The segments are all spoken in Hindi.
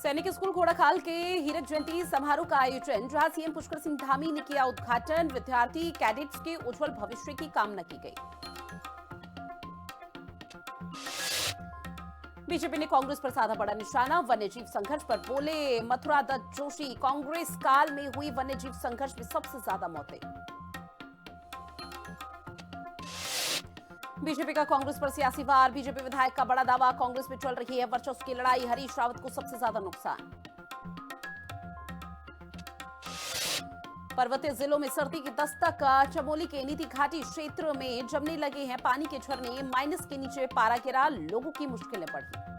सैनिक स्कूल घोड़ाखाल के हीरक जयंती समारोह का आयोजन, जहां सीएम पुष्कर सिंह धामी ने किया उद्घाटन। विद्यार्थी कैडेट्स के उज्जवल भविष्य की कामना की गई। बीजेपी ने कांग्रेस पर साधा बड़ा निशाना। वन्यजीव संघर्ष पर बोले मथुरा दत्त जोशी, कांग्रेस काल में हुई वन्यजीव संघर्ष में सबसे ज्यादा मौतें। बीजेपी का कांग्रेस पर सियासी वार। बीजेपी विधायक का बड़ा दावा, कांग्रेस में चल रही है वर्चस्व की लड़ाई। हरीश रावत को सबसे ज्यादा नुकसान। पर्वतीय जिलों में सर्दी की दस्तक। चमोली के नीति घाटी क्षेत्र में जमने लगे हैं पानी के झरने। माइनस के नीचे पारा गिरा, लोगों की मुश्किलें बढ़ी।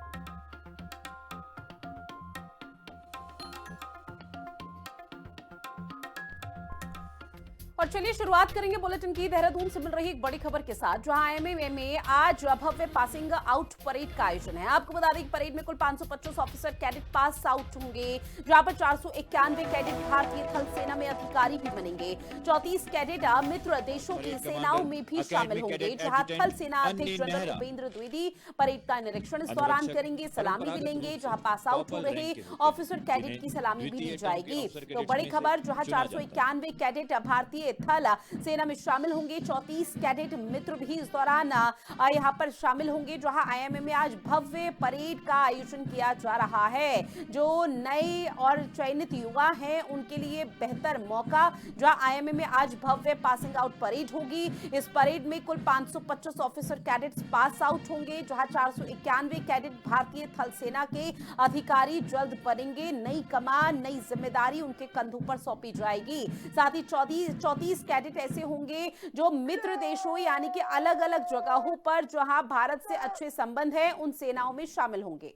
और चलिए शुरुआत करेंगे बुलेटिन की देहरादून से मिल रही एक बड़ी खबर के साथ, जहां आईएमए में आज भव्य पासिंग आउट परेड का आयोजन है। आपको बता दें कि परेड में कुल 525 ऑफिसर कैडेट पास आउट होंगे, जहां पर 491 कैडेट भारतीय थल सेना में अधिकारी भी बनेंगे। 34 कैडेट मित्र देशों की सेनाओं में भी शामिल होंगे, जहां थल सेना अध्यक्ष जनरल उपेंद्र द्विवेदी परेड का निरीक्षण इस दौरान करेंगे, सलामी भी लेंगे। जहां पास आउट हो रहे ऑफिसर कैडेट की सलामी भी ली जाएगी। तो बड़ी खबर, जहां 491 कैडेट भारतीय थल सेना में शामिल होंगे। 34 कैडेट मित्र भी इस दौरान यहां पर शामिल होंगे, जहां आईएमए में आज भव्य परेड का आयोजन किया जा रहा है। जो नए और चयनित युवा हैं उनके लिए बेहतर मौका, जहां आईएमए में आज भव्य पासिंग आउट परेड होगी। इस परेड में कुल 525 ऑफिसर कैडेट्स पास आउट होंगे, जहां 491 कैडेट भारतीय थल सेना के अधिकारी जल्द बनेंगे। नई कमान, नई जिम्मेदारी उनके कंधों पर सौंपी जाएगी। साथ ही 34 कैडेट ऐसे होंगे जो मित्र देशों यानी कि अलग अलग जगहों पर जहां भारत से अच्छे संबंध हैं उन सेनाओं में शामिल होंगे।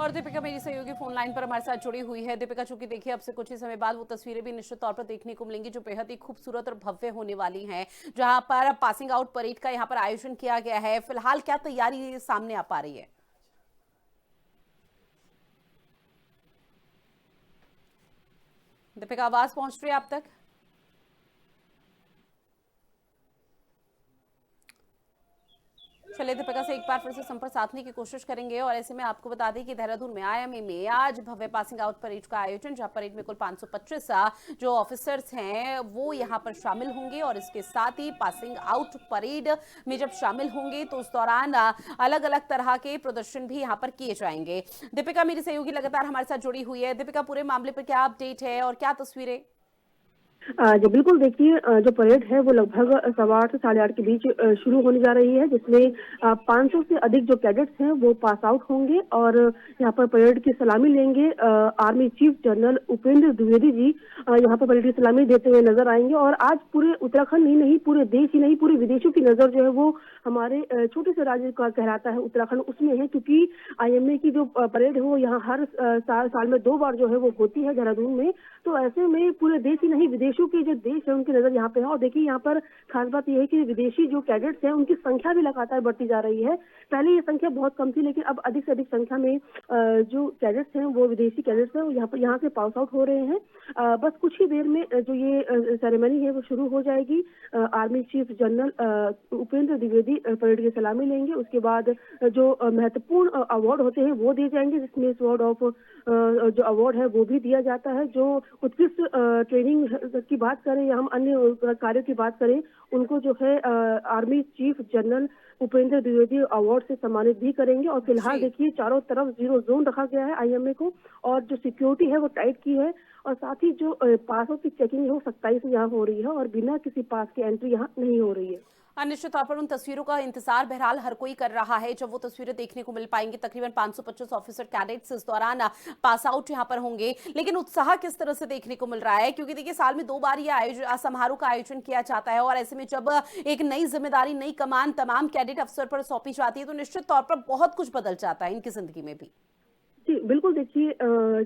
और दीपिका मेरी सहयोगी फोन लाइन पर हमारे साथ जुड़ी हुई है। दीपिका, चूंकि देखिए अब से कुछ ही समय बाद वो तस्वीरें भी निश्चित तौर पर देखने को मिलेंगी जो बेहद ही खूबसूरत और भव्य होने वाली हैं, जहां पर पासिंग आउट परेड का यहां पर आयोजन किया गया है। फिलहाल क्या तैयारी सामने आ पा रही है? दीपिका, आवाज पहुंच रही है आप तक? चलिए दीपिका से एक बार फिर से संपर्क साधने की कोशिश करेंगे। और ऐसे में आपको बता दें कि देहरादून में आईएमए में आज भव्य पासिंग आउट परेड का आयोजन, जहां परेड में कुल 525 जो ऑफिसर्स हैं वो यहां पर शामिल होंगे। और इसके साथ ही पासिंग आउट परेड में जब शामिल होंगे तो उस दौरान अलग अलग तरह के प्रदर्शन भी यहाँ पर किए जाएंगे। दीपिका मेरी सहयोगी लगातार हमारे साथ जुड़ी हुई है। दीपिका, पूरे मामले पर क्या अपडेट है और क्या तस्वीरें? जी बिल्कुल, देखिए जो परेड है वो लगभग 8:15 से 8:30 के बीच शुरू होने जा रही है, जिसमें 500 से अधिक जो कैडेट्स हैं वो पास आउट होंगे और यहाँ पर परेड की सलामी लेंगे। Army chief general Upendra Dwivedi ji यहाँ पर परेड की सलामी देते हुए नजर आएंगे। और आज पूरे उत्तराखंड ही नहीं, पूरे देश ही नहीं, पूरे विदेशों की नजर जो है वो हमारे छोटे से राज्य का कहलाता है उत्तराखंड, उसमें है। क्योंकि आईएमए की जो परेड है वो यहाँ हर साल में 2 बार जो है वो होती है देहरादून में। तो ऐसे में पूरे देश ही नहीं, विदेशों के जो देश है उनकी नजर यहाँ पे है। और देखिए यहाँ पर खास बात यह है कि विदेशी जो कैडेट्स हैं उनकी संख्या भी लगातार बढ़ती जा रही है। पहले ये संख्या बहुत कम थी, लेकिन अब अधिक से अधिक संख्या में जो कैडेट्स हैं वो विदेशी कैडेट्स हैं, यहाँ से पास आउट हो रहे हैं। बस कुछ ही देर में जो ये सेरेमनी है वो शुरू हो जाएगी। Army chief general Upendra Dwivedi parade की सलामी लेंगे। उसके बाद जो महत्वपूर्ण अवार्ड होते हैं वो दिए जाएंगे, जिसमें स्वॉर्ड ऑफ जो अवार्ड है वो भी दिया जाता है। जो उत्कृष्ट ट्रेनिंग की बात करें या हम अन्य कार्यों की बात करें, उनको जो है army chief general Upendra Dwivedi award से सम्मानित भी करेंगे। और फिलहाल जी। देखिए चारों तरफ 0 जोन रखा गया है आईएमए को, और जो सिक्योरिटी है वो टाइट की है, और साथ ही जो पासों की चेकिंग है वो 27 यहाँ हो रही है, और बिना किसी पास की एंट्री यहाँ नहीं हो रही है। निश्चित तौर पर उन तस्वीरों का इंतजार बहरहाल हर कोई कर रहा है जब वो तस्वीरें देखने को मिल पाएंगी। तकरीबन 525 ऑफिसर कैडेट्स इस दौरान पास आउट यहां पर होंगे, लेकिन उत्साह किस तरह से देखने को मिल रहा है, क्योंकि देखिए साल में 2 बार ये समारोह का आयोजन किया जाता है, और ऐसे में जब एक नई जिम्मेदारी, नई कमान तमाम कैडेट अफसर पर सौंपी जाती है तो निश्चित तौर पर बहुत कुछ बदल जाता है इनकी जिंदगी में भी। जी, बिल्कुल देखिए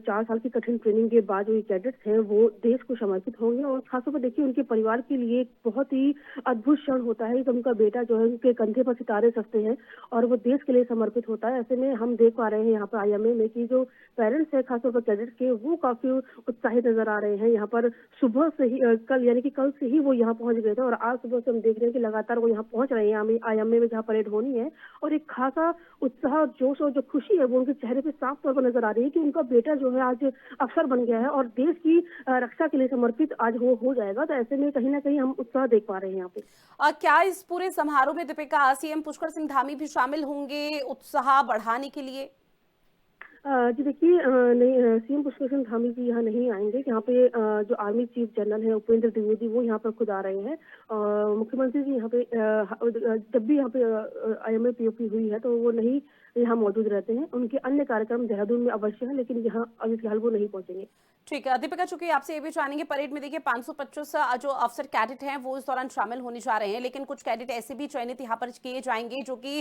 4 साल की कठिन ट्रेनिंग के बाद जो ये कैडेट्स हैं वो देश को समर्पित होंगे, और खासतौर पर देखिए उनके परिवार के लिए एक बहुत ही अद्भुत क्षण होता है जब उनका बेटा जो है उनके कंधे पर सितारे सजते हैं और वो देश के लिए समर्पित होता है। ऐसे में हम देख पा रहे हैं यहाँ पर आईएमए में कि जो पेरेंट्स हैं खासतौर पर कैडेट्स के, वो काफी उत्साहित नजर आ रहे हैं। यहाँ पर सुबह से ही कल यानी कि कल से ही वो यहाँ पहुंच गए थे, और आज सुबह से हम देख रहे हैं कि लगातार वो यहाँ पहुंच रहे हैं आईएमए में जहाँ परेड होनी है, और एक खासा उत्साह और जोश और जो खुशी है वो उनके चेहरे पे साफ तौर पर नजर आ रही है कि उनका बेटा जो है आज अफसर बन गया है और देश की रक्षा के लिए समर्पित आज वो हो जाएगा। तो ऐसे में कहीं ना कहीं हम उत्साह देख पा रहे हैं यहाँ पे। क्या इस पूरे समारोह में दीपिका सीएम पुष्कर सिंह धामी भी शामिल होंगे उत्साह बढ़ाने के लिए? जी देखिए नहीं, सीएम पुष्कर सिंह धामी जी यहाँ नहीं आएंगे। यहाँ पे जो आर्मी चीफ जनरल है उपेंद्र द्विवेदी वो यहाँ पर खुद आ रहे हैं। मुख्यमंत्री जी यहाँ पे जब भी यहाँ पे आईएमए पीओपी हुई है तो वो नहीं यहाँ मौजूद रहते हैं। उनके अन्य कार्यक्रम देहरादून में अवश्य है, लेकिन यहाँ अभी फिलहाल वो नहीं पहुंचेंगे। ठीक है दीपिका, चूंकि आपसे ये भी जानेंगे, परेड में देखिए 525 जो अफसर कैडेट हैं वो इस दौरान शामिल होने जा रहे हैं, लेकिन कुछ कैडेट ऐसे भी चयनित यहाँ पर किए जाएंगे जो कि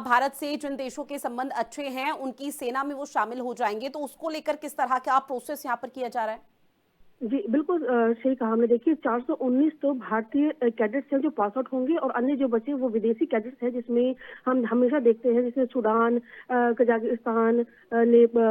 भारत से जिन देशों के संबंध अच्छे हैं उनकी सेना में वो शामिल हो जाएंगे, तो उसको लेकर किस तरह का प्रोसेस यहाँ पर किया जा रहा है? जी बिल्कुल सही कहा हमने। देखिए 419 तो भारतीय कैडेट्स हैं जो पास आउट होंगे, और अन्य जो बचे वो विदेशी कैडेट्स हैं जिसमें हम हमेशा देखते हैं, जिसमें सूडान, कजाकिस्तान,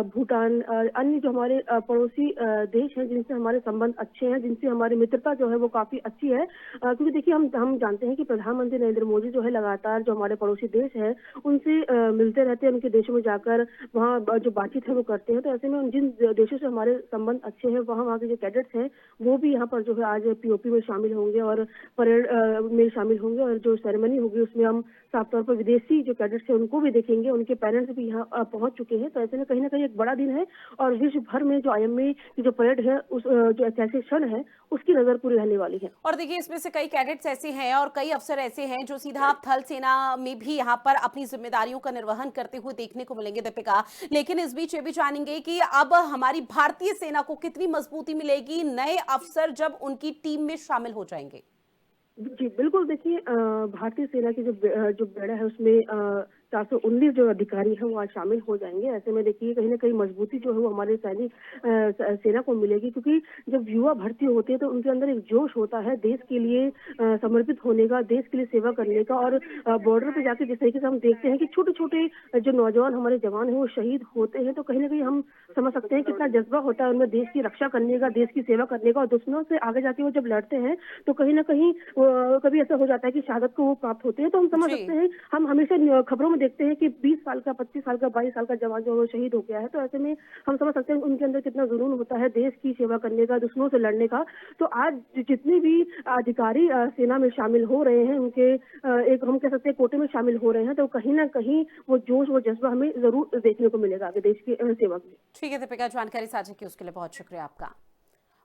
भूटान, अन्य जो हमारे पड़ोसी देश हैं जिनसे हमारे संबंध अच्छे हैं, जिनसे हमारी मित्रता जो है वो काफी अच्छी है। क्योंकि देखिए हम जानते हैं कि प्रधानमंत्री नरेंद्र मोदी जो है लगातार जो हमारे पड़ोसी देश है उनसे मिलते रहते हैं, उनके देशों में जाकर वहाँ जो बातचीत है वो करते हैं। तो ऐसे में जिन देशों से हमारे संबंध अच्छे हैं वहाँ के जो कैडेट्स हैं वो भी यहाँ पर जो है आज पीओपी में शामिल होंगे और परेड में शामिल होंगे, और जो सेरेमनी होगी उसमें हम साफ तौर पर विदेशी जो कैडेट्स हैं उनको भी देखेंगे। उनके पेरेंट्स भी यहाँ पहुंच चुके हैं। तो ऐसे में कहीं ना कहीं एक बड़ा दिन है, और विश्व भर में जो आईएमए की जो परेड है उस जो ऐतिहासिक क्षण है उसकी नजर पूरी रहने वाली है। और देखिए इसमें से कई कैडेट्स ऐसे हैं और कई अफसर ऐसे हैं जो सीधा थल सेना में भी यहाँ पर अपनी जिम्मेदारियों का निर्वहन करते हुए देखने को मिलेंगे दीपिका, लेकिन इस बीच ये भी जानेंगे कि अब हमारी भारतीय सेना को कितनी मजबूती मिलेगी नए अफसर जब उनकी टीम में शामिल हो जाएंगे। जी बिल्कुल देखिए भारतीय सेना की जो बेड़ा है उसमें 419 जो अधिकारी हैं वो आज शामिल हो जाएंगे। ऐसे में देखिए कहीं ना कहीं मजबूती जो है वो हमारे सैनिक सेना को मिलेगी, क्योंकि जब युवा भर्ती होते हैं तो उनके अंदर एक जोश होता है देश के लिए समर्पित होने का, देश के लिए सेवा करने का। और बॉर्डर पे जाके जिस तरीके से हम देखते हैं कि छोटे छोटे जो नौजवान हमारे जवान हैं वो शहीद होते हैं, तो कहीं ना कहीं हम समझ सकते हैं कितना जज्बा होता है उनमें देश की रक्षा करने का, देश की सेवा करने का। और दुश्मनों से आगे जाके वो जब लड़ते हैं तो कहीं ना कहीं कभी ऐसा हो जाता है कि शहादत को वो प्राप्त होते हैं। तो हम समझ सकते हैं, हम हमेशा खबरों में देखते हैं कि 20 साल का, 25 साल का, 22 साल का जवान जो शहीद हो गया है। तो ऐसे में हम समझ सकते हैं उनके अंदर कितना जुनून होता है देश की सेवा करने का, दुश्मनों से लड़ने का। तो आज जितने भी अधिकारी सेना में शामिल हो रहे हैं उनके एक हम कह सकते हैं कोटे में शामिल हो रहे हैं, तो कहीं ना कहीं वो जोश, वो जज्बा हमें जरूर देखने को मिलेगा आगे देश की सेवा के लिए। ठीक है दीपिका, जानकारी साझा की उसके लिए बहुत शुक्रिया आपका।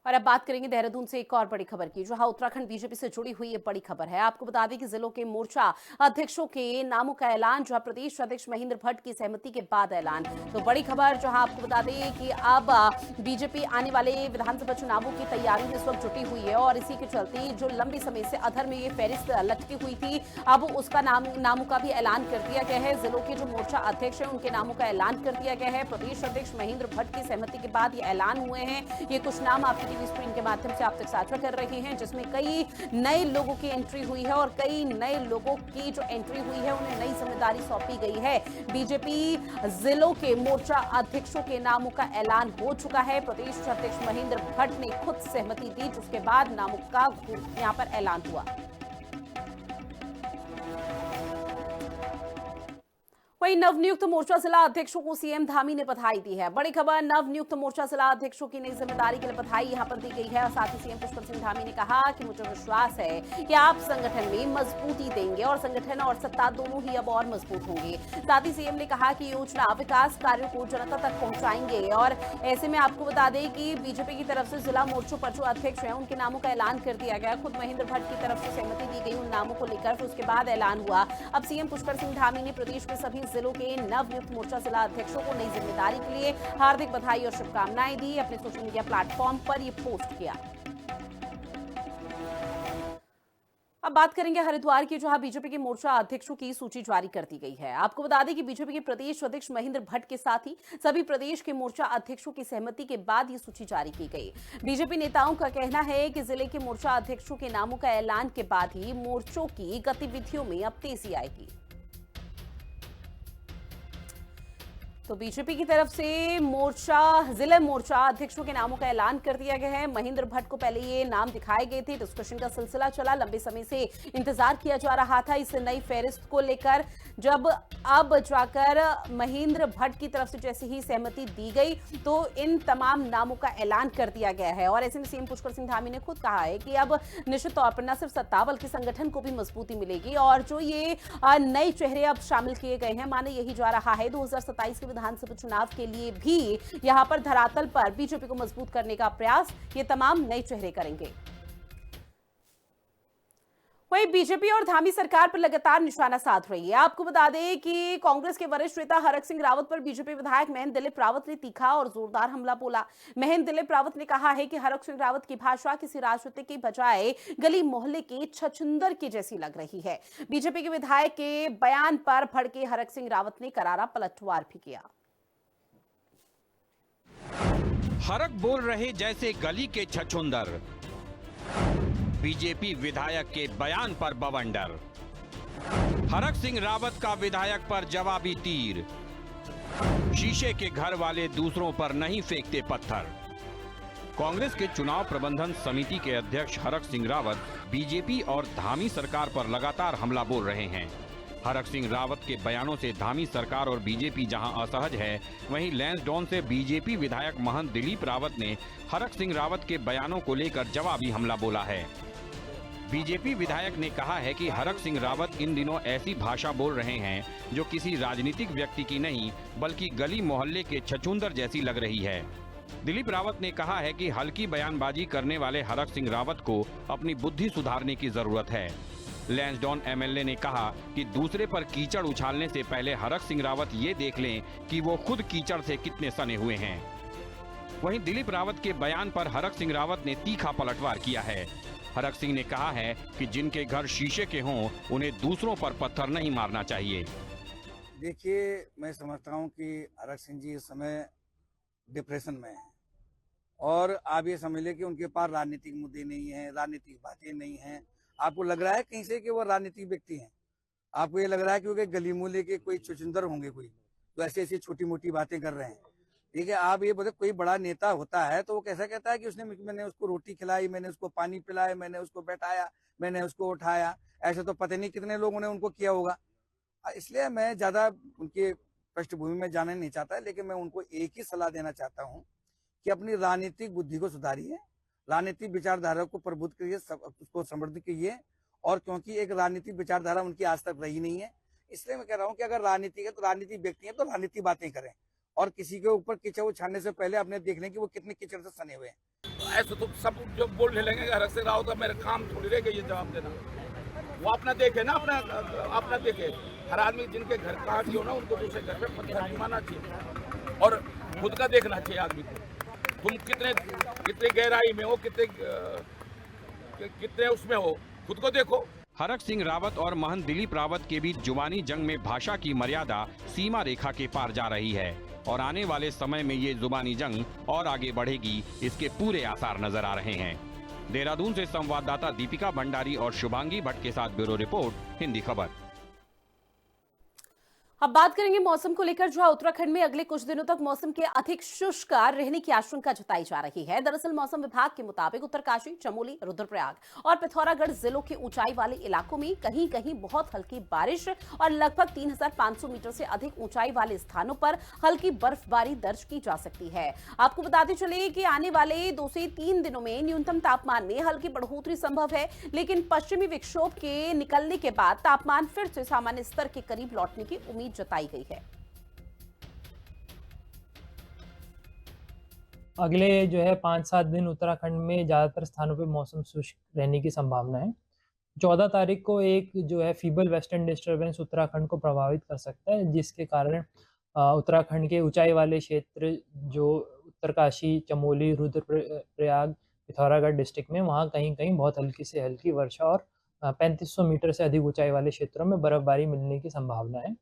और अब बात करेंगे देहरादून से एक और बड़ी खबर की, जहां उत्तराखंड बीजेपी से जुड़ी हुई ये बड़ी खबर है। आपको बता दें कि जिलों के मोर्चा अध्यक्षों के नामों का ऐलान, जहां प्रदेश अध्यक्ष महेंद्र भट्ट की सहमति के बाद ऐलान। तो बड़ी खबर, जहां आपको बता दें कि अब बीजेपी आने वाले विधानसभा चुनावों की तैयारी में इस वक्त जुटी हुई है, और इसी के चलते जो लंबे समय से अधर में ये फहरिस्त लटकी हुई थी, अब उसका नामों का भी ऐलान कर दिया गया है। जिलों के जो मोर्चा अध्यक्ष हैं उनके नामों का ऐलान कर दिया गया है। प्रदेश अध्यक्ष महेंद्र भट्ट की सहमति के बाद ये ऐलान हुए हैं। ये कुछ नाम आपकी टीवी स्क्रीन के माध्यम से आप तक साझा कर रहे हैं, जिसमें कई नए लोगों की एंट्री हुई है, और कई नए लोगों की जो एंट्री हुई है उन्हें नई जिम्मेदारी सौंपी गई है। बीजेपी जिलों के मोर्चा अध्यक्षों के नामों का ऐलान हो चुका है। प्रदेश अध्यक्ष महेंद्र भट्ट ने खुद सहमति दी, जिसके बाद नामों का यहां पर ऐलान हुआ। वहीं नवनियुक्त मोर्चा जिला अध्यक्षों को सीएम धामी ने बधाई दी है। बड़ी खबर, नवनियुक्त मोर्चा जिला अध्यक्षों की नई जिम्मेदारी के लिए बधाई यहां पर दी गई है। और साथ ही सीएम पुष्कर सिंह धामी ने कहा कि मुझे विश्वास है कि आप संगठन में मजबूती देंगे और संगठन और सत्ता दोनों ही अब और मजबूत होंगे। साथ ही सीएम ने कहा कि योजना विकास कार्यों को जनता तक पहुंचाएंगे। और ऐसे में आपको बता दें कि बीजेपी की तरफ से जिला मोर्चों पर जो अध्यक्ष हैं उनके नामों का ऐलान कर दिया गया। खुद महेंद्र भट्ट की तरफ से सहमति दी गई उन नामों को लेकर, फिर उसके बाद ऐलान हुआ। अब सीएम पुष्कर सिंह धामी ने प्रदेश के सभी जिलों के नवनियुक्त मोर्चा जिला अध्यक्षों को नई जिम्मेदारी के लिए हार्दिक बधाई और शुभकामनाएं दी। अपने सोशल मीडिया प्लेटफॉर्म पर यह पोस्ट किया। अब बात करेंगे हरिद्वार की, जहां बीजेपी के मोर्चा अध्यक्षों की सूची जारी कर दी गई है। आपको बता दें कि बीजेपी के प्रदेश अध्यक्ष महेंद्र भट्ट के साथ ही सभी प्रदेश के मोर्चा अध्यक्षों की सहमति के बाद ये सूची जारी की गई। बीजेपी नेताओं का कहना है कि जिले के मोर्चा अध्यक्षों के नामों का ऐलान के बाद ही मोर्चों की गतिविधियों में अब तेजी आएगी। तो बीजेपी की तरफ से जिले मोर्चा अध्यक्षों के नामों का ऐलान कर दिया गया है। महेंद्र भट्ट को पहले ये नाम दिखाए गए थे, डिस्कशन का सिलसिला चला, लंबे समय से इंतजार किया जा रहा था इस नई फेहरिस्त को लेकर। जब अब जाकर महेंद्र भट्ट की तरफ से जैसे ही सहमति दी गई तो इन तमाम नामों का ऐलान कर दिया गया है। और ऐसे में सीएम पुष्कर सिंह धामी ने खुद कहा है कि अब निश्चित तौर पर न सिर्फ सत्ता बल्कि संगठन को भी मजबूती मिलेगी। और जो ये नए चेहरे अब शामिल किए गए हैं, माने यही जा रहा है 2027 के विधानसभा चुनाव के लिए भी यहां पर धरातल पर बीजेपी को मजबूत करने का प्रयास ये तमाम नए चेहरे करेंगे। वहीं बीजेपी और धामी सरकार पर लगातार निशाना साध रही है। आपको बता दें कि कांग्रेस के वरिष्ठ नेता हरक सिंह रावत पर बीजेपी विधायक महेंद्र दिलीप रावत ने तीखा और जोरदार हमला बोला। महेंद्र दिलीप रावत ने कहा है कि हरक सिंह रावत की भाषा किसी राजनीति की बजाय गली मोहल्ले के छछूंदर की जैसी लग रही है। बीजेपी के विधायक के बयान पर भड़के हरक सिंह रावत ने करारा पलटवार भी किया। हरक बोल रहे जैसे गली के छछूंदर, बीजेपी विधायक के बयान पर बवंडर। हरक सिंह रावत का विधायक पर जवाबी तीर, शीशे के घर वाले दूसरों पर नहीं फेंकते पत्थर। कांग्रेस के चुनाव प्रबंधन समिति के अध्यक्ष हरक सिंह रावत बीजेपी और धामी सरकार पर लगातार हमला बोल रहे हैं। हरक सिंह रावत के बयानों से धामी सरकार और बीजेपी जहां असहज है, वहीं लैंसडौन से बीजेपी विधायक महंत दिलीप रावत ने हरक सिंह रावत के बयानों को लेकर जवाबी हमला बोला है। बीजेपी विधायक ने कहा है कि हरक सिंह रावत इन दिनों ऐसी भाषा बोल रहे हैं जो किसी राजनीतिक व्यक्ति की नहीं बल्कि गली मोहल्ले के छछूंदर जैसी लग रही है। दिलीप रावत ने कहा है कि हल्की बयानबाजी करने वाले हरक सिंह रावत को अपनी बुद्धि सुधारने की जरूरत है। लैंसडौन एमएलए ने कहा कि दूसरे पर कीचड़ उछालने से पहले हरक सिंह रावत ये देख लें कि वो खुद कीचड़ से कितने सने हुए हैं। वहीं दिलीप रावत के बयान पर हरक सिंह रावत ने तीखा पलटवार किया है। हरक सिंह ने कहा है कि जिनके घर शीशे के हों उन्हें दूसरों पर पत्थर नहीं मारना चाहिए। देखिए, मैं समझता हूं कि हरक सिंह जी इस समय डिप्रेशन में हैं और आप ये समझ लें कि उनके पास राजनीतिक मुद्दे नहीं हैं, राजनीतिक बातें नहीं हैं। आपको लग रहा है कहीं से कि वो राजनीतिक व्यक्ति हैं? आपको ये लग रहा है कि वो गली मोहल्ले के कोई छछूंदर होंगे, कोई तो ऐसी छोटी मोटी बातें कर रहे हैं? ठीक है, आप ये बोले कोई बड़ा नेता होता है तो वो कैसा कहता है कि मैंने उसको रोटी खिलाई, मैंने उसको पानी पिलाया, मैंने उसको बैठाया, मैंने उसको उठाया। ऐसे तो पता नहीं कितने लोगों ने उनको किया होगा। इसलिए मैं ज्यादा उनके पृष्ठभूमि में जाना नहीं चाहता, लेकिन मैं उनको एक ही सलाह देना चाहता हूँ कि अपनी राजनीतिक बुद्धि को सुधारिए, राजनीतिक विचारधारा को प्रबुद्ध करिए, उसको समृद्ध कीजिए। और क्योंकि एक राजनीतिक विचारधारा उनकी आज तक रही नहीं है, इसलिए मैं कह रहा हूँ कि अगर राजनीति है तो राजनीतिक व्यक्ति है तो राजनीति बातें करें और किसी के ऊपर कीचड़ उछालने से पहले अपने देख लें कि वो कितने कीचड़ से सने हुए हैं। ऐसे तो सब जो बोलने लगेंगे हरक सिंह रावत का मेरा काम थोड़ी रहेगा ये जवाब देना। वो अपना देखे ना, अपना देखे। हर आदमी जिनके घर कहाँ की हो ना उनको दूसरे घर पे पत्थर नहीं मारना चाहिए और खुद का देखना चाहिए आदमी को। तुम कितने गहराई में हो, कितने उसमें हो, खुद को देखो। हरक सिंह रावत और महंत दिलीप रावत के बीच जुबानी जंग में भाषा की मर्यादा सीमा रेखा के पार जा रही है और आने वाले समय में ये जुबानी जंग और आगे बढ़ेगी, इसके पूरे आसार नजर आ रहे हैं। देहरादून से संवाददाता दीपिका भंडारी और शुभांगी भट्ट के साथ ब्यूरो रिपोर्ट, हिंदी खबर। अब बात करेंगे मौसम को लेकर, जहां उत्तराखंड में अगले कुछ दिनों तक मौसम के अधिक शुष्क रहने की आशंका जताई जा रही है। दरअसल मौसम विभाग के मुताबिक उत्तरकाशी, चमोली, रुद्रप्रयाग और पिथौरागढ़ जिलों के ऊंचाई वाले इलाकों में कहीं कहीं बहुत हल्की बारिश और लगभग 3500 मीटर से अधिक ऊंचाई वाले स्थानों पर हल्की बर्फबारी दर्ज की जा सकती है। आपको बताते चले कि आने वाले 2 से 3 दिनों में न्यूनतम तापमान में हल्की बढ़ोतरी संभव है, लेकिन पश्चिमी विक्षोभ के निकलने के बाद तापमान फिर से सामान्य स्तर के करीब लौटने की उम्मीद जताई गई है। अगले जो है 5-7 दिन उत्तराखंड में ज़्यादातर स्थानों पे मौसम शुष्क रहने की संभावना है। 14 तारीख को एक जो है फीबल वेस्टर्न डिस्टर्बेंस उत्तराखंड को प्रभावित कर सकता है, जिसके कारण उत्तराखंड के ऊंचाई वाले क्षेत्र जो उत्तरकाशी, चमोली, रुद्रप्रयाग, पिथौरागढ़ डिस्ट्रिक्ट में वहाँ कहीं-कहीं बहुत हल्की से हल्की वर्षा और 3500 मीटर से अधिक ऊंचाई वाले क्षेत्रों में बर्फबारी मिलने की संभावना है।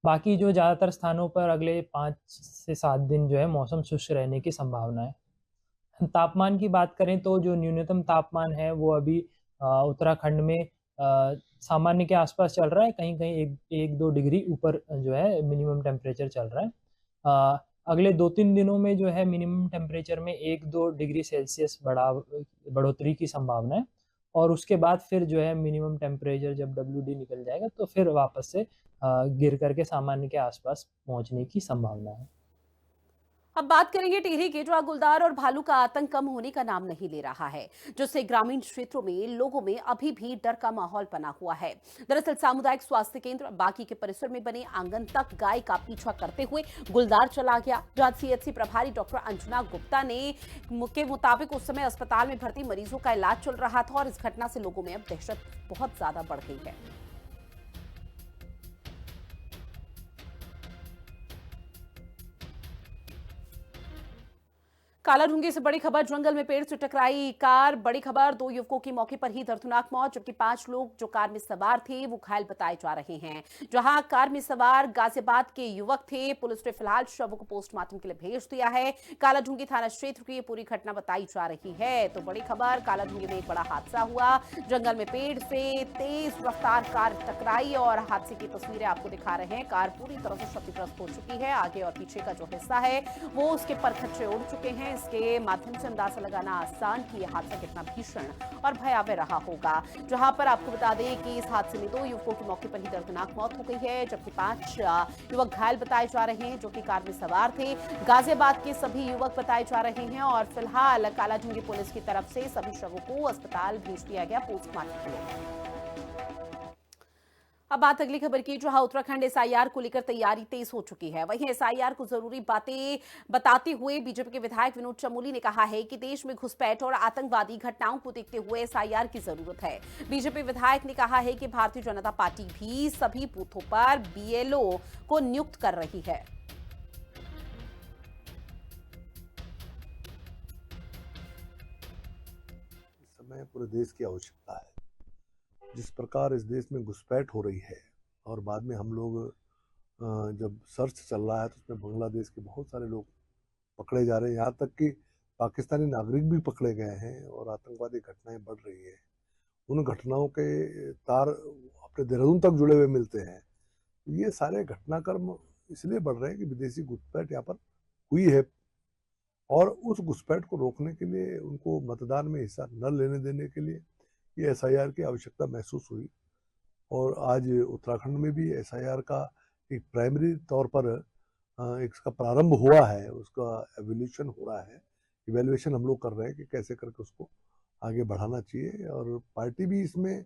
बाकी जो ज़्यादातर स्थानों पर अगले 5 से 7 दिन जो है मौसम शुष्क रहने की संभावना है। तापमान की बात करें तो जो न्यूनतम तापमान है वो अभी उत्तराखंड में सामान्य के आसपास चल रहा है, कहीं-कहीं 1-2 डिग्री ऊपर जो है मिनिमम टेम्परेचर चल रहा है। अगले 2-3 दिनों में जो है मिनिमम टेम्परेचर में 1-2 डिग्री सेल्सियस बढ़ोतरी की संभावना है और उसके बाद फिर जो है मिनिमम टेम्परेचर जब WD निकल जाएगा तो फिर वापस से गिर करके सामान्य के आसपास पहुंचने की संभावना है। अब बात करेंगे टिहरी की, जो गुलदार और भालू का आतंक कम होने का नाम नहीं ले रहा है, जिससे ग्रामीण क्षेत्रों में लोगों में अभी भी डर का माहौल बना हुआ है। दरअसल सामुदायिक स्वास्थ्य केंद्र बाकी के परिसर में बने आंगन तक गाय का पीछा करते हुए गुलदार चला गया। जहां CHC प्रभारी डॉक्टर अंजना गुप्ता के मुताबिक उस समय अस्पताल में भर्ती मरीजों का इलाज चल रहा था और इस घटना से लोगों में अब दहशत बहुत ज्यादा बढ़ गई है। कालाढूंगी से बड़ी खबर, जंगल में पेड़ से टकराई कार। बड़ी खबर, 2 युवकों की मौके पर ही दर्दनाक मौत, जबकि 5 लोग जो कार में सवार थे वो घायल बताए जा रहे हैं। जहां कार में सवार गाजियाबाद के युवक थे। पुलिस ने फिलहाल शवों को पोस्टमार्टम के लिए भेज दिया है। कालाढूंगी थाना क्षेत्र की ये पूरी घटना बताई जा रही है। तो बड़ी खबर, कालाढूंगी में एक बड़ा हादसा हुआ। जंगल में पेड़ से तेज रफ्तार कार टकराई और हादसे की तस्वीरें आपको दिखा रहे हैं। कार पूरी तरह से क्षतिग्रस्त हो चुकी है। आगे और पीछे का जो हिस्सा है वो उसके परखच्चे उड़ चुके हैं। इसके माध्यम से अंदाजा लगाना आसान कि यह हादसा कितना भीषण और भयावह रहा होगा। जहां पर आपको बता दें कि इस हादसे में 2 युवकों की मौके पर ही दर्दनाक मौत हो गई है, जबकि 5 युवक घायल बताए जा रहे हैं जो कि कार में सवार थे। गाजियाबाद के सभी युवक बताए जा रहे हैं और फिलहाल कालाढूंगी पुलिस की तरफ से सभी शवों को अस्पताल भेज दिया गया पोस्टमार्टम के लिए। अब बात अगली खबर की, जहां उत्तराखंड SIR को लेकर तैयारी तेज हो चुकी है। वहीं SIR को जरूरी बातें बताते हुए बीजेपी के विधायक विनोद चमोली ने कहा है कि देश में घुसपैठ और आतंकवादी घटनाओं को देखते हुए SIR की जरूरत है। बीजेपी विधायक ने कहा है कि भारतीय जनता पार्टी भी सभी बूथों पर BLO को नियुक्त कर रही है। इस समय पूरे देश की आवश्यकता है। जिस प्रकार इस देश में घुसपैठ हो रही है और बाद में हम लोग जब सर्च चल रहा है तो उसमें बांग्लादेश के बहुत सारे लोग पकड़े जा रहे हैं, यहाँ तक कि पाकिस्तानी नागरिक भी पकड़े गए हैं और आतंकवादी घटनाएं बढ़ रही है। उन घटनाओं के तार अपने देहरादून तक जुड़े हुए मिलते हैं। ये सारे घटनाक्रम इसलिए बढ़ रहे हैं कि विदेशी घुसपैठ यहाँ पर हुई है और उस घुसपैठ को रोकने के लिए, उनको मतदान में हिस्सा न लेने देने के लिए ये SIR की आवश्यकता महसूस हुई। और आज उत्तराखंड में भी SIR का एक प्राइमरी तौर पर इसका प्रारंभ हुआ है, उसका एवोल्यूशन हो रहा है। इवैल्यूएशन हम लोग कर रहे हैं कि कैसे करके उसको आगे बढ़ाना चाहिए और पार्टी भी इसमें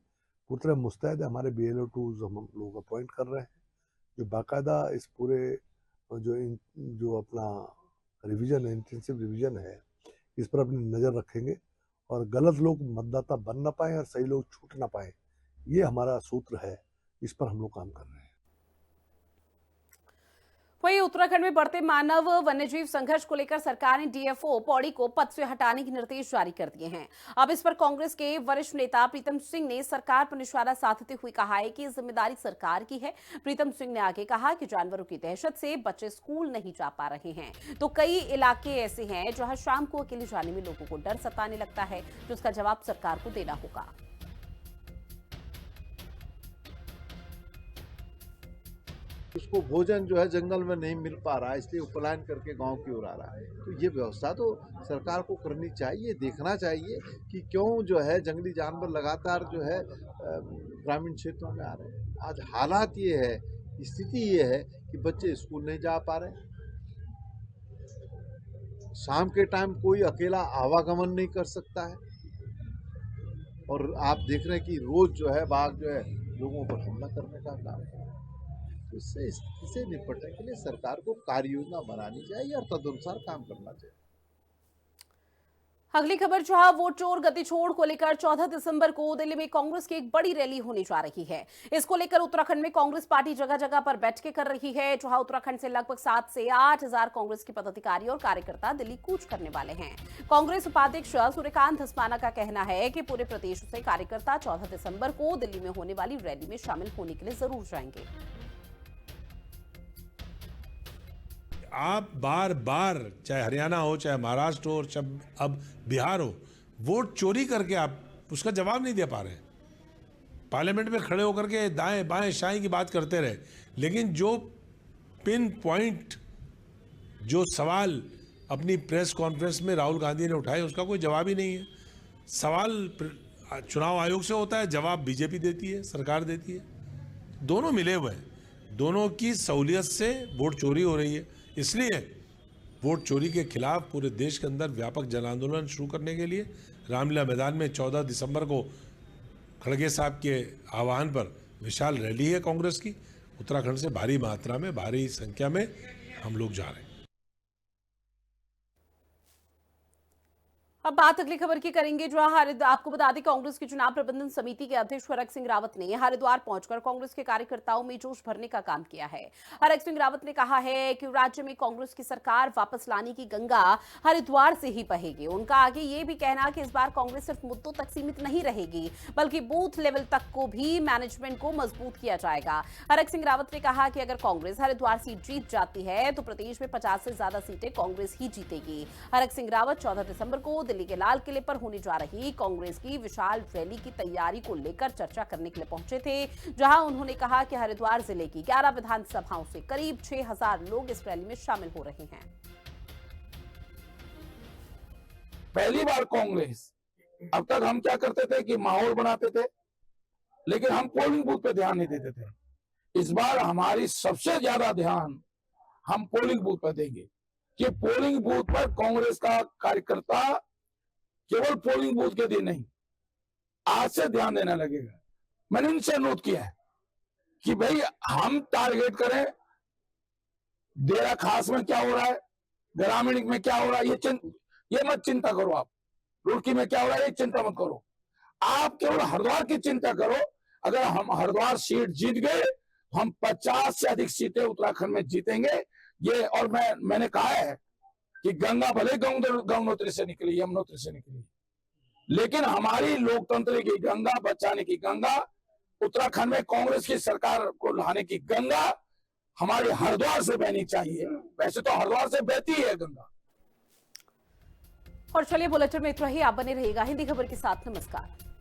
पूरी तरह मुस्तैद है। हमारे BLO2 हम लोग अपॉइंट कर रहे हैं जो बाकायदा इस पूरे जो अपना रिवीजन है, इंटेंसिव रिवीजन है, इस पर अपनी नज़र रखेंगे और गलत लोग मतदाता बन ना पाए और सही लोग छूट ना पाए। ये हमारा सूत्र है, इस पर हम लोग काम कर रहे हैं। वहीं उत्तराखंड में बढ़ते मानव वन्यजीव संघर्ष को लेकर सरकार ने DFO पौड़ी को पद से हटाने के निर्देश जारी कर दिए हैं। अब इस पर कांग्रेस के वरिष्ठ नेता प्रीतम सिंह ने सरकार पर निशाना साधते हुए कहा है कि जिम्मेदारी सरकार की है। प्रीतम सिंह ने आगे कहा कि जानवरों की दहशत से बच्चे स्कूल नहीं जा पा रहे हैं, तो कई इलाके ऐसे हैं जहां शाम को अकेले जाने में लोगों को डर सताने लगता है, जिसका जवाब सरकार को देना होगा। उसको भोजन जो है जंगल में नहीं मिल पा रहा है, इसलिए वो पलायन करके गांव की ओर आ रहा है। तो ये व्यवस्था तो सरकार को करनी चाहिए, देखना चाहिए कि क्यों जो है जंगली जानवर लगातार जो है ग्रामीण क्षेत्रों में आ रहे हैं। आज हालात ये है, स्थिति ये है कि बच्चे स्कूल नहीं जा पा रहे, शाम के टाइम कोई अकेला आवागमन नहीं कर सकता है, और आप देख रहे हैं कि रोज जो है बाघ जो है लोगों पर हमला करने का काम है। तो इससे स्थिति से निपटने के लिए सरकार को कार्य योजना बनानी चाहिए और तदनुसार काम करना चाहिए। अगली खबर जहां वोट चोर गति छोड़ को लेकर 14 दिसंबर को दिल्ली में कांग्रेस की एक बड़ी रैली होने जा रही है। इसको लेकर उत्तराखंड में कांग्रेस पार्टी जगह जगह पर बैठकें कर रही है, जहां उत्तराखंड से लगभग 7 से 8 हजार कांग्रेस के पदाधिकारी और कार्यकर्ता दिल्ली कूच करने वाले हैं। कांग्रेस उपाध्यक्ष सूर्यकांत धस्माना का कहना है कि पूरे प्रदेश से कार्यकर्ता 14 दिसंबर को दिल्ली में होने वाली रैली में शामिल होने के लिए जरूर जाएंगे। आप बार बार चाहे हरियाणा हो, चाहे महाराष्ट्र हो, चाहे अब बिहार हो, वोट चोरी करके आप उसका जवाब नहीं दे पा रहे। पार्लियामेंट में खड़े होकर के दाएं बाएं शाएं की बात करते रहे, लेकिन जो पिन पॉइंट जो सवाल अपनी प्रेस कॉन्फ्रेंस में राहुल गांधी ने उठाए उसका कोई जवाब ही नहीं है। सवाल चुनाव आयोग से होता है, जवाब बीजेपी देती है, सरकार देती है। दोनों मिले हुए हैं, दोनों की सहूलियत से वोट चोरी हो रही है। इसलिए वोट चोरी के खिलाफ पूरे देश के अंदर व्यापक जन आंदोलन शुरू करने के लिए रामलीला मैदान में 14 दिसंबर को खड़गे साहब के आह्वान पर विशाल रैली है कांग्रेस की। उत्तराखंड से भारी मात्रा में, भारी संख्या में हम लोग जा रहे हैं। अब बात अगली खबर की करेंगे, जो आपको बता दें कांग्रेस की चुनाव प्रबंधन समिति के अध्यक्ष हरक सिंह रावत ने हरिद्वार पहुंचकर कांग्रेस के कार्यकर्ताओं में जोश भरने का काम किया है। हरक सिंह रावत ने कहा है कि राज्य में कांग्रेस की सरकार वापस लाने की गंगा हरिद्वार से ही बहेगी। उनका आगे ये भी कहना कि इस बार कांग्रेस सिर्फ मुद्दों तक सीमित नहीं रहेगी, बल्कि बूथ लेवल तक को भी मैनेजमेंट को मजबूत किया जाएगा। हरक सिंह रावत ने कहा कि अगर कांग्रेस हरिद्वार सीट जीत जाती है तो प्रदेश में 50 से ज्यादा सीटें कांग्रेस ही जीतेगी। हरक सिंह रावत 14 दिसंबर को दिल्ली के लाल किले पर होने जा रही कांग्रेस की विशाल रैली की तैयारी को लेकर चर्चा करने के लिए पहुंचे थे, जहां उन्होंने कहा कि हरिद्वार जिले की 11 विधानसभाओं से करीब 6000 लोग इस रैली में शामिल हो रहे हैं। पहली बार कांग्रेस, अब तक हम क्या करते थे कि माहौल बनाते थे, लेकिन हम पोलिंग बूथ पे ध्यान नहीं देते थे। इस बार हमारी सबसे ज्यादा ध्यान हम पोलिंग बूथ पर देंगे कि पोलिंग बूथ पर कांग्रेस का कार्यकर्ता केवल पोलिंग बूथ के दिन नहीं, आज से ध्यान देने लगेगा। मैंने इनसे अनुरोध किया है कि भाई हम टारगेट करें देरा खास में क्या हो रहा है, ग्रामीण में क्या हो रहा है, ये मत चिंता करो। आप रुड़की में क्या हो रहा है ये चिंता मत करो, आप केवल हरिद्वार की चिंता करो। अगर हम हरिद्वार सीट जीत गए, हम 50 से अधिक सीटें उत्तराखंड में जीतेंगे। ये और मैंने कहा है कि गंगा भले गंगोत्री से निकली, यमुनोत्री से निकली, लेकिन हमारी लोकतंत्र की गंगा, बचाने की गंगा, उत्तराखंड में कांग्रेस की सरकार को लाने की गंगा हमारे हरिद्वार से बहनी चाहिए। वैसे तो हरिद्वार से बहती है गंगा। और चलिए बुलेटिन में इतना ही। आप बने रहिएगा हिंदी खबर के साथ। नमस्कार।